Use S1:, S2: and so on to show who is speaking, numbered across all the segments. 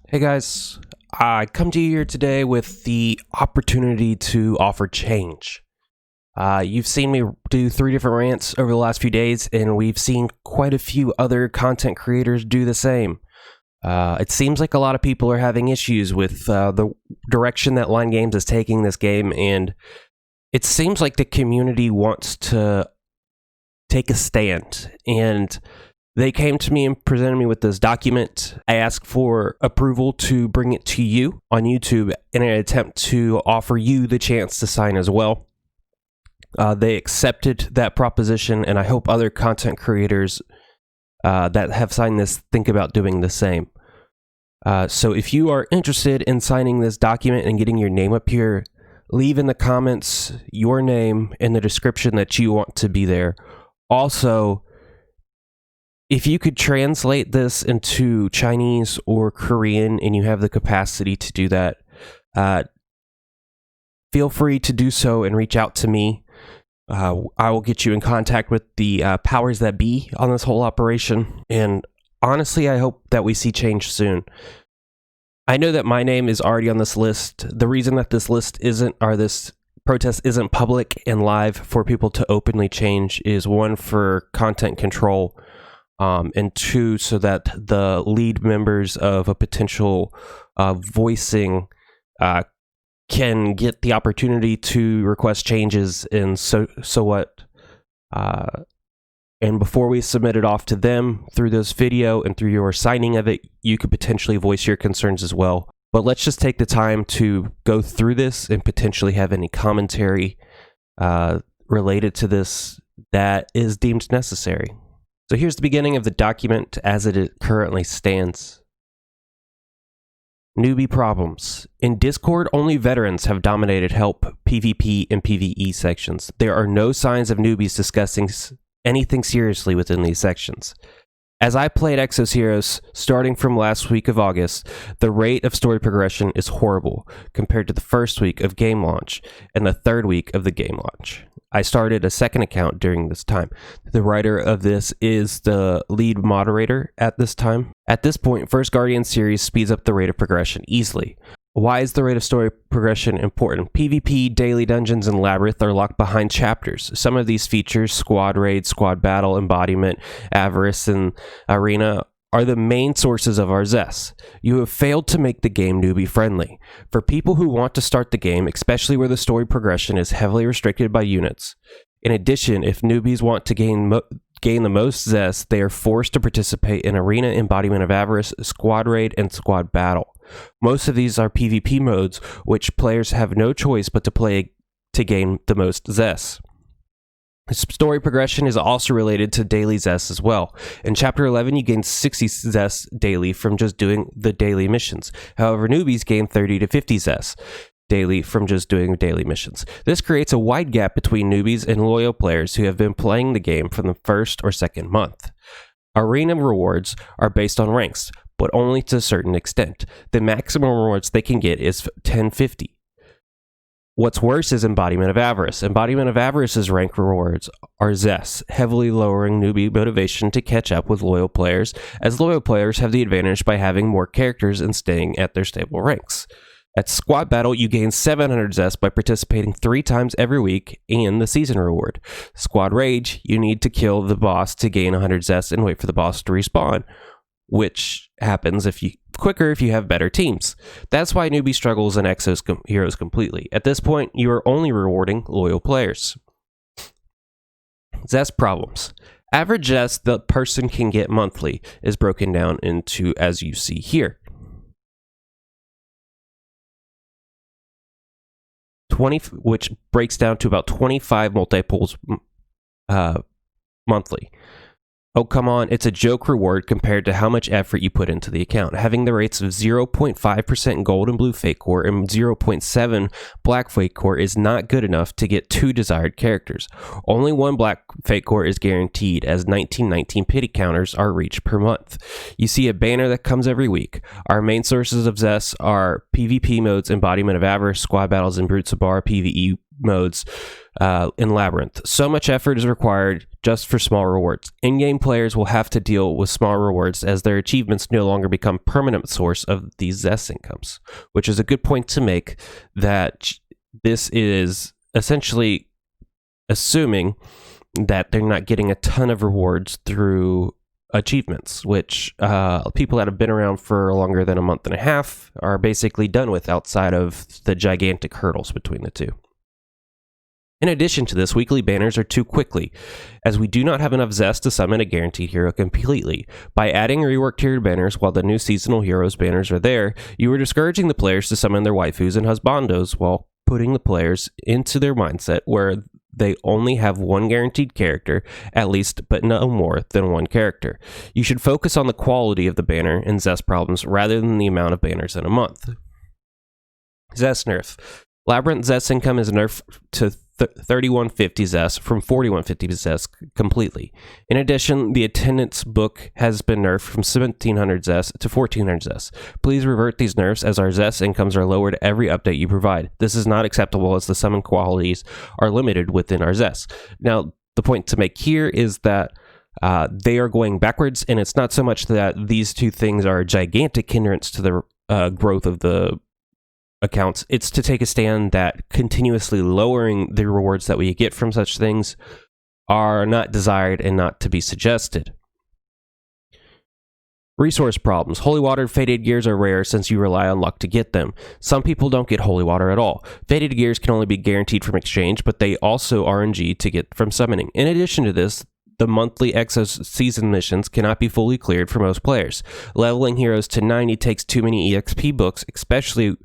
S1: Hey guys, I come to you here today with the opportunity to offer change. You've seen me do 3 different rants over the last few days, and we've seen quite a few other content creators do the same. It seems like a lot of people are having issues with the direction that Line Games is taking this game, and it seems like the community wants to take a stand, and they came to me and presented me with this document. I asked for approval to bring it to you on YouTube in an attempt to offer you the chance to sign as well. They accepted that proposition, and I hope other content creators that have signed this think about doing the same. So if you are interested in signing this document and getting your name up here, leave in the comments your name in the description that you want to be there. Also, if you could translate this into Chinese or Korean and you have the capacity to do that, feel free to do so and reach out to me. I will get you in contact with the powers that be on this whole operation. And honestly, I hope that we see change soon. I know that my name is already on this list. The reason that this list isn't, or this protest isn't public and live for people to openly change is 1, for content control. And 2, so that the lead members of a potential voicing can get the opportunity to request changes, and so what. And before we submit it off to them through this video and through your signing of it, you could potentially voice your concerns as well. But let's just take the time to go through this and potentially have any commentary related to this that is deemed necessary. So here's the beginning of the document as it currently stands. Newbie problems. In Discord, only veterans have dominated help, PvP, and PvE sections. There are no signs of newbies discussing anything seriously within these sections. As I played Exos Heroes, starting from last week of August, the rate of story progression is horrible compared to the first week of game launch and the third week of the game launch. I started a second account during this time. The writer of this is the lead moderator at this time. At this point, First Guardian series speeds up the rate of progression easily. Why is the rate of story progression important? PvP, daily dungeons, and labyrinth are locked behind chapters. Some of these features, squad raid, squad battle, embodiment, avarice, and arena, are the main sources of our zest. You have failed to make the game newbie friendly. For people who want to start the game, especially where the story progression is heavily restricted by units. In addition, if newbies want to gain the most zest, they are forced to participate in arena, embodiment of avarice, squad raid, and squad battle. Most of these are PvP modes, which players have no choice but to play to gain the most zest. Story progression is also related to daily zest as well. In Chapter 11, you gain 60 zest daily from just doing the daily missions. However, newbies gain 30 to 50 zest daily from just doing daily missions. This creates a wide gap between newbies and loyal players who have been playing the game from the first or second month. Arena rewards are based on ranks, but only to a certain extent. The maximum rewards they can get is 1050. What's worse is Embodiment of Avarice. Embodiment of Avarice's rank rewards are zest, heavily lowering newbie motivation to catch up with loyal players, as loyal players have the advantage by having more characters and staying at their stable ranks. At Squad Battle, you gain 700 zest by participating 3 times every week and the season reward. Squad Rage, you need to kill the boss to gain 100 zest and wait for the boss to respawn, which happens quicker if you have better teams. That's why newbie struggles in Exos Heroes completely. At this point, you are only rewarding loyal players. Zest problems. Average zest the person can get monthly is broken down into as you see here. 20, which breaks down to about 25 multi-pools monthly. Oh, come on, it's a joke reward compared to how much effort you put into the account. Having the rates of 0.5% gold and blue fake core and 0.7 black fake core is not good enough to get 2 desired characters. Only 1 black fake core is guaranteed, as 1919 pity counters are reached per month. You see a banner that comes every week. Our main sources of zest are PvP modes, Embodiment of Avarice, Squad Battles, and Brutes of Bar PvE modes. in Labyrinth. So much effort is required just for small rewards. In-game players will have to deal with small rewards as their achievements no longer become permanent source of these Zest incomes, which is a good point to make, that this is essentially assuming that they're not getting a ton of rewards through achievements, which people that have been around for longer than a month and a half are basically done with outside of the gigantic hurdles between the two. In addition to this, weekly banners are too quickly, as we do not have enough zest to summon a guaranteed hero completely. By adding reworked tiered banners while the new seasonal heroes banners are there, you are discouraging the players to summon their waifus and husbandos while putting the players into their mindset where they only have one guaranteed character, at least, but no more than one character. You should focus on the quality of the banner and Zest problems rather than the amount of banners in a month. Zest nerf. Labyrinth Zest income is nerfed to 3150 Zest from 4150 Zest completely. In addition, the attendance book has been nerfed from 1700 Zest to 1400 Zest. Please revert these nerfs as our Zest incomes are lowered every update you provide. This is not acceptable as the summon qualities are limited within our Zest. Now, the point to make here is that they are going backwards, and it's not so much that these two things are a gigantic hindrance to the growth of the accounts. It's to take a stand that continuously lowering the rewards that we get from such things are not desired and not to be suggested. Resource problems. Holy Water and Faded Gears are rare since you rely on luck to get them. Some people don't get Holy Water at all. Faded Gears can only be guaranteed from exchange, but they also RNG to get from summoning. In addition to this, the monthly Exos season missions cannot be fully cleared for most players. Leveling heroes to 90 takes too many EXP books, especially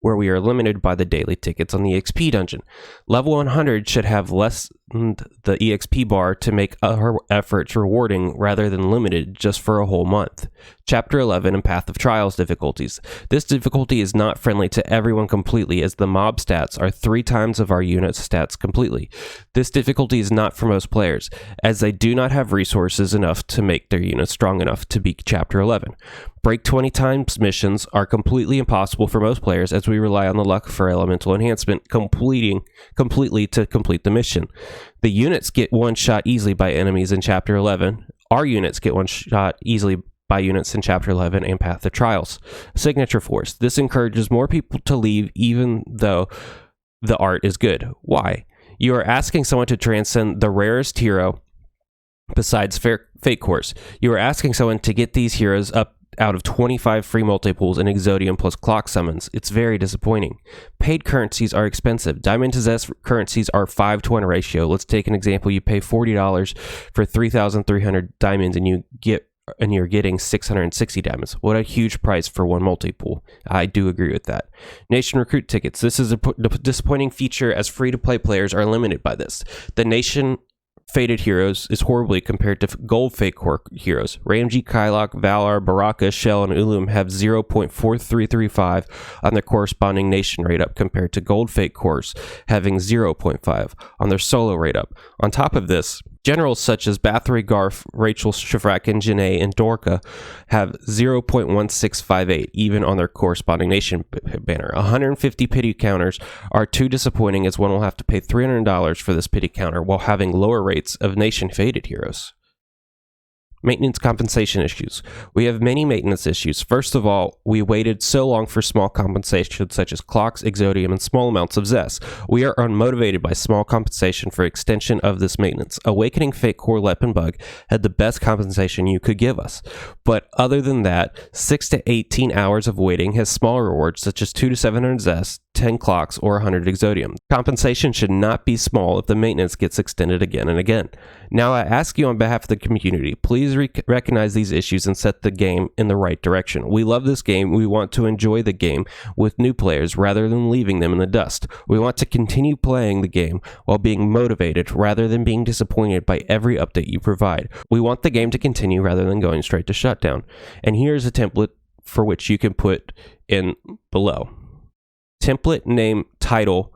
S1: where we are limited by the daily tickets on the EXP dungeon. Level 100 should have lessened the EXP bar to make our efforts rewarding rather than limited just for a whole month. Chapter 11 and Path of Trials difficulties. This difficulty is not friendly to everyone completely, as the mob stats are 3 times of our unit's stats completely. This difficulty is not for most players, as they do not have resources enough to make their units strong enough to beat Chapter 11. Break 20 times missions are completely impossible for most players, as we rely on the luck for elemental enhancement completely to complete the mission. The units get one shot easily by enemies in Chapter 11. Our units get one shot easily by units in Chapter 11 and Path of Trials. Signature Force. This encourages more people to leave even though the art is good. Why? You are asking someone to transcend the rarest hero besides Fate Course. You are asking someone to get these heroes up out of 25 free multi-pools and Exodium plus clock summons. It's very disappointing. Paid currencies are expensive. Diamond to Zest currencies are 5-to-1 ratio. Let's take an example. You pay $40 for 3,300 diamonds and you're getting 660 diamonds. What a huge price for one multi-pool. I do agree with that. Nation recruit tickets. This is a disappointing feature, as free-to-play players are limited by this. The Nation Faded Heroes is horribly compared to Gold Fate Core heroes. Ramji, Kylok, Valar, Baraka, Shell, and Ulum have 0.4335 on their corresponding nation rate up, compared to Gold Fate Cores having 0.5 on their solo rate up. On top of this, generals such as Bathory, Garf, Rachel, Shivrakin, Janae, and Dorka have 0.1658 even on their corresponding nation banner. 150 pity counters are too disappointing, as one will have to pay $300 for this pity counter while having lower rates of nation faded heroes. Maintenance compensation issues. We have many maintenance issues. First of all, we waited so long for small compensation such as clocks, Exodium, and small amounts of Zest. We are unmotivated by small compensation for extension of this maintenance. Awakening Fate Core Lep and Bug had the best compensation you could give us. But other than that, 6 to 18 hours of waiting has small rewards such as 2 to 700 Zest, 10 clocks, or 100 Exodium. Compensation should not be small if the maintenance gets extended again and again. Now I ask you on behalf of the community, please recognize these issues and set the game in the right direction. We love this game. We want to enjoy the game with new players rather than leaving them in the dust. We want to continue playing the game while being motivated rather than being disappointed by every update you provide. We want the game to continue rather than going straight to shutdown. And here's a template for which you can put in below. Template, name, title,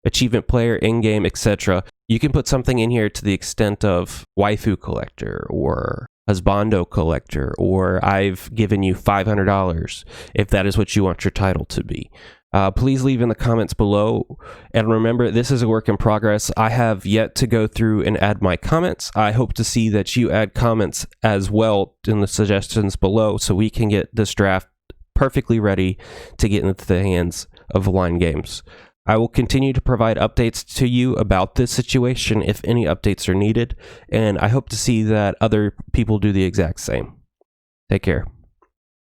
S1: achievement player, in-game, etc. You can put something in here to the extent of waifu collector or husbando collector, or I've given you $500 if that is what you want your title to be. Please leave in the comments below. And remember, this is a work in progress. I have yet to go through and add my comments. I hope to see that you add comments as well in the suggestions below so we can get this draft perfectly ready to get into the hands of Line Games. I will continue to provide updates to you about this situation if any updates are needed, and I hope to see that other people do the exact same. Take care.